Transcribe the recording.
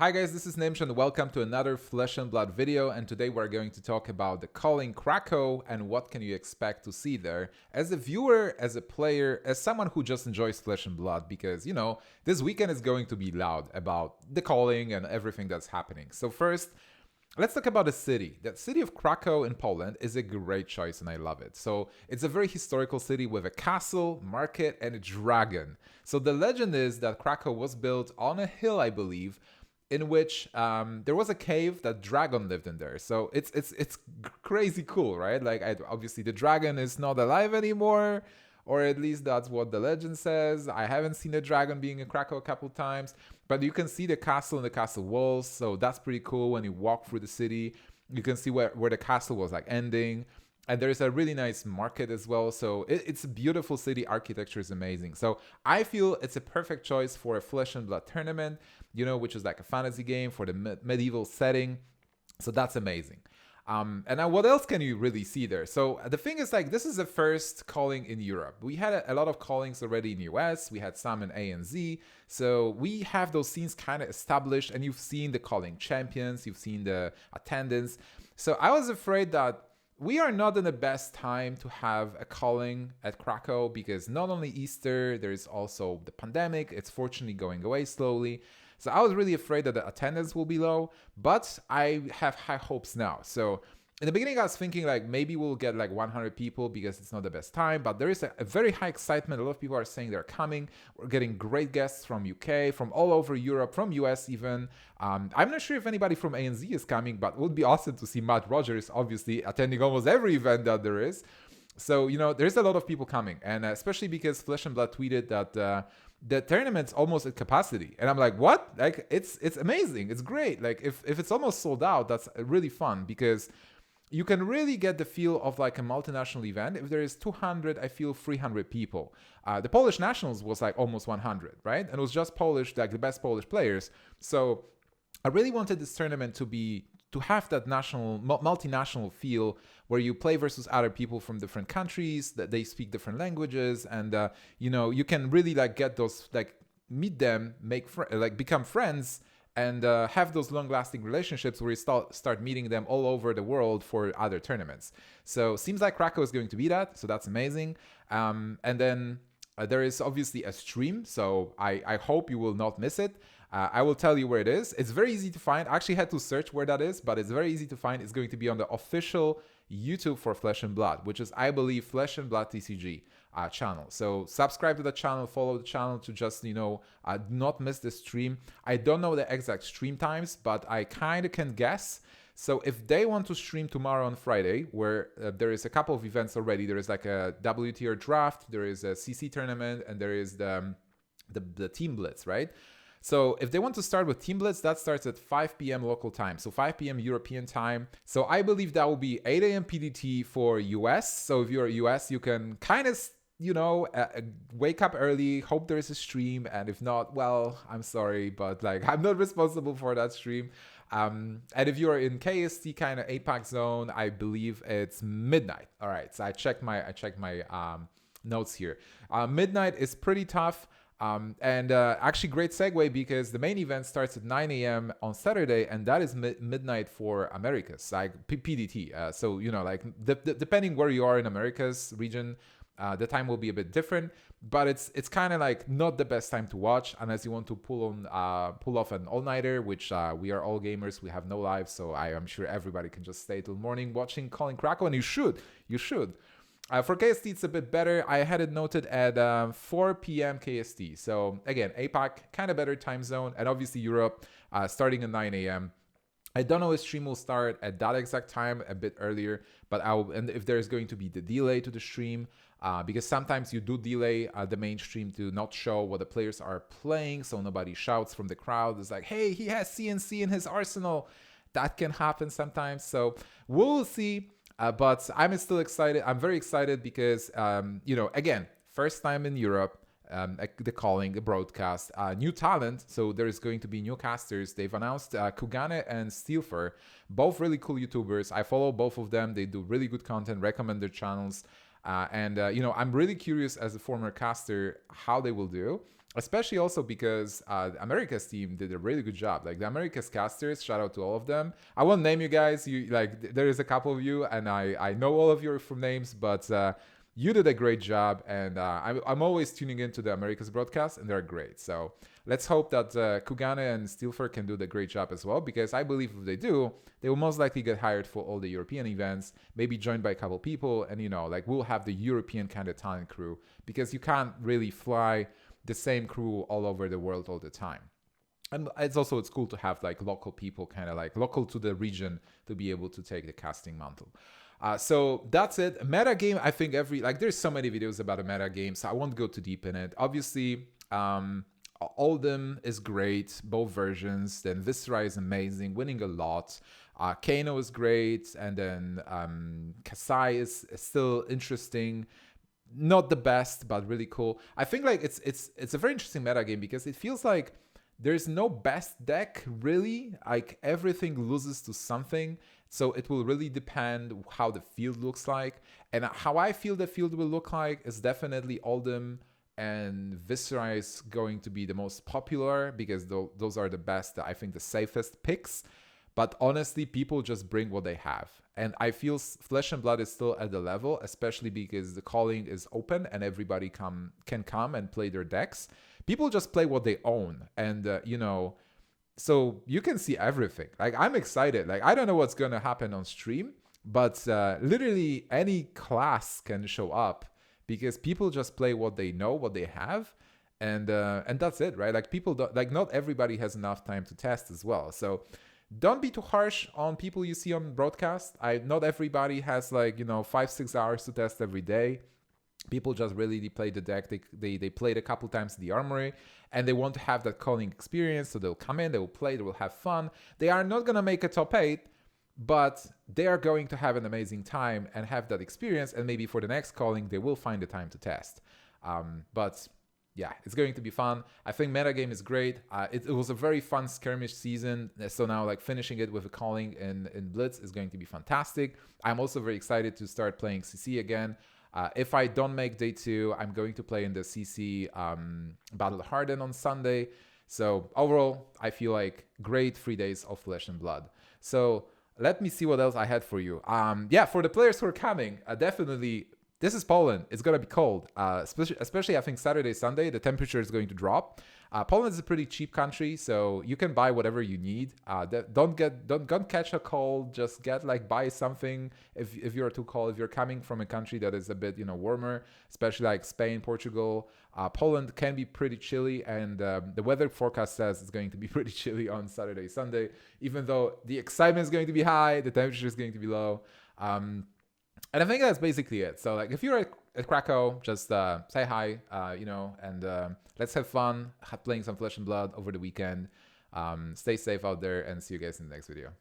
Hi guys, this is Nimsh and welcome to another Flesh and Blood video, and today we're going to talk about the Calling Krakow and what can you expect to see there as a viewer, as a player, as someone who just enjoys Flesh and Blood, because this weekend is going to be loud about the Calling and everything that's happening. So first, let's talk about the city. The city of Krakow in Poland is a great choice and I love it. So it's a very historical city with a castle, market, and a dragon. So the legend is that Krakow was built on a hill, I believe, in which there was a cave that dragon lived in there. So it's crazy cool, right? Like obviously the dragon is not alive anymore, or at least that's what the legend says. I haven't seen a dragon being in Krakow a couple times, but you can see the castle and the castle walls. So that's pretty cool. When you walk through the city, you can see where the castle was like ending. And there's a really nice market as well. So it's a beautiful city. Architecture is amazing. So I feel it's a perfect choice for a Flesh and Blood tournament, which is like a fantasy game for the medieval setting. So that's amazing. And now what else can you really see there? So the thing is, like, this is the first calling in Europe. We had a lot of callings already in the US. We had some in ANZ. So we have those scenes kind of established, and you've seen the calling champions. You've seen the attendance. So I was afraid that we are not in the best time to have a calling at Krakow because not only Easter, there is also the pandemic. It's fortunately going away slowly. So I was really afraid that the attendance will be low, but I have high hopes now. So in the beginning, I was thinking like maybe we'll get like 100 people because it's not the best time, but there is a very high excitement. A lot of people are saying they're coming. We're getting great guests from UK, from all over Europe, from US even. I'm not sure if anybody from ANZ is coming, but it would be awesome to see Matt Rogers, obviously, attending almost every event that there is. So, there's a lot of people coming, and especially because Flesh and Blood tweeted that the tournament's almost at capacity. And I'm like, what? Like, it's amazing. It's great. Like, if it's almost sold out, that's really fun because you can really get the feel of like a multinational event. If there is 200, I feel 300 people. The Polish Nationals was like almost 100, right? And it was just Polish, like the best Polish players. So I really wanted this tournament to have that multinational feel where you play versus other people from different countries, that they speak different languages, and you can really like get those, like meet them, become friends, and have those long-lasting relationships where you start meeting them all over the world for other tournaments. So seems like Krakow is going to be that, so that's amazing. And then there is obviously a stream, so I hope you will not miss it. I will tell you where it is. It's very easy to find. I actually had to search where that is, but it's very easy to find. It's going to be on the official YouTube for Flesh and Blood, which is, I believe, Flesh and Blood TCG channel. So subscribe to the channel, follow the channel to just, not miss the stream. I don't know the exact stream times, but I kind of can guess. So if they want to stream tomorrow on Friday, where there is a couple of events already, there is like a WTR draft, there is a CC tournament, and there is the Team Blitz, right? So if they want to start with Team Blitz, that starts at 5 p.m. local time, so 5 p.m. European time. So I believe that will be 8 a.m. PDT for US. So if you're US, you can kind of, wake up early, hope there is a stream. And if not, well, I'm sorry, but like I'm not responsible for that stream. And if you're in KST kind of APAC zone, I believe it's midnight. All right, so I checked my notes here. Midnight is pretty tough. And actually great segue because the main event starts at 9 a.m. on Saturday, and that is midnight for Americas, like PDT. So, depending where you are in Americas region, the time will be a bit different, but it's kind of like not the best time to watch unless you want to pull off an all-nighter, which we are all gamers. We have no lives, so I am sure everybody can just stay till morning watching Calling Krakow, and you should. For KST, it's a bit better. I had it noted at 4 p.m. KST. So again, APAC, kind of better time zone. And obviously Europe, starting at 9 a.m. I don't know if stream will start at that exact time, a bit earlier. But and if there's going to be the delay to the stream, because sometimes you do delay the main stream to not show what the players are playing. So nobody shouts from the crowd. It's like, hey, he has CNC in his arsenal. That can happen sometimes. So we'll see. But I'm still excited. I'm very excited because, again, first time in Europe, the Calling, the broadcast, new talent. So there is going to be new casters. They've announced Kugane and Steelfer, both really cool YouTubers. I follow both of them. They do really good content, recommend their channels. I'm really curious as a former caster how they will do. especially also because America's team did a really good job. Like the America's casters, shout out to all of them. I won't name you guys. You like there is a couple of you, and I know all of you from names, but you did a great job, and I'm always tuning into the America's broadcast, and they're great. So let's hope that Kugane and Steelfer can do the great job as well, because I believe if they do, they will most likely get hired for all the European events, maybe joined by a couple people, and like we'll have the European kind of talent crew, because you can't really fly the same crew all over the world all the time. And it's cool to have like local people, kind of like local to the region, to be able to take the casting mantle. So that's it. Meta game, I think there's so many videos about a meta game, so I won't go too deep in it. Obviously, Oldham is great, both versions. Then Viscera is amazing, winning a lot. Kano is great, and then Kasai is still interesting. Not the best, but really cool. I think like it's a very interesting meta game, because it feels like there's no best deck really. Like everything loses to something. So it will really depend how the field looks like. And how I feel the field will look like is definitely Oldham and Viscera is going to be the most popular, because those are the best, I think the safest picks. But honestly, people just bring what they have. And I feel Flesh and Blood is still at the level, especially because the calling is open and everybody can come and play their decks. People just play what they own. And, so you can see everything. Like, I'm excited. Like, I don't know what's going to happen on stream, but literally any class can show up, because people just play what they know, what they have. And that's it, right? Like, people don't, like, not everybody has enough time to test as well. So don't be too harsh on people you see on broadcast. Not everybody has 5-6 hours to test every day. People just really play the deck. They played a couple times in the Armory, and they want to have that calling experience. So they'll come in, they will play, they will have fun. They are not gonna make a top 8, but they are going to have an amazing time and have that experience. And maybe for the next calling, they will find the time to test. But yeah, it's going to be fun. I think metagame is great. It was a very fun skirmish season. So now like finishing it with a calling in Blitz is going to be fantastic. I'm also very excited to start playing CC again. If I don't make day 2, I'm going to play in the CC Battle Harden on Sunday. So overall, I feel like great 3 days of Flesh and Blood. So let me see what else I had for you. Yeah, for the players who are coming, definitely. This is Poland. It's going to be cold, especially I think Saturday, Sunday, the temperature is going to drop. Poland is a pretty cheap country, so you can buy whatever you need. Don't catch a cold. Just buy something if you're too cold. If you're coming from a country that is a bit warmer, especially like Spain, Portugal, Poland can be pretty chilly, and the weather forecast says it's going to be pretty chilly on Saturday, Sunday. Even though the excitement is going to be high, the temperature is going to be low. And I think that's basically it. So like if you're at Krakow, just say hi, and let's have fun playing some Flesh and Blood over the weekend. Stay safe out there, and see you guys in the next video.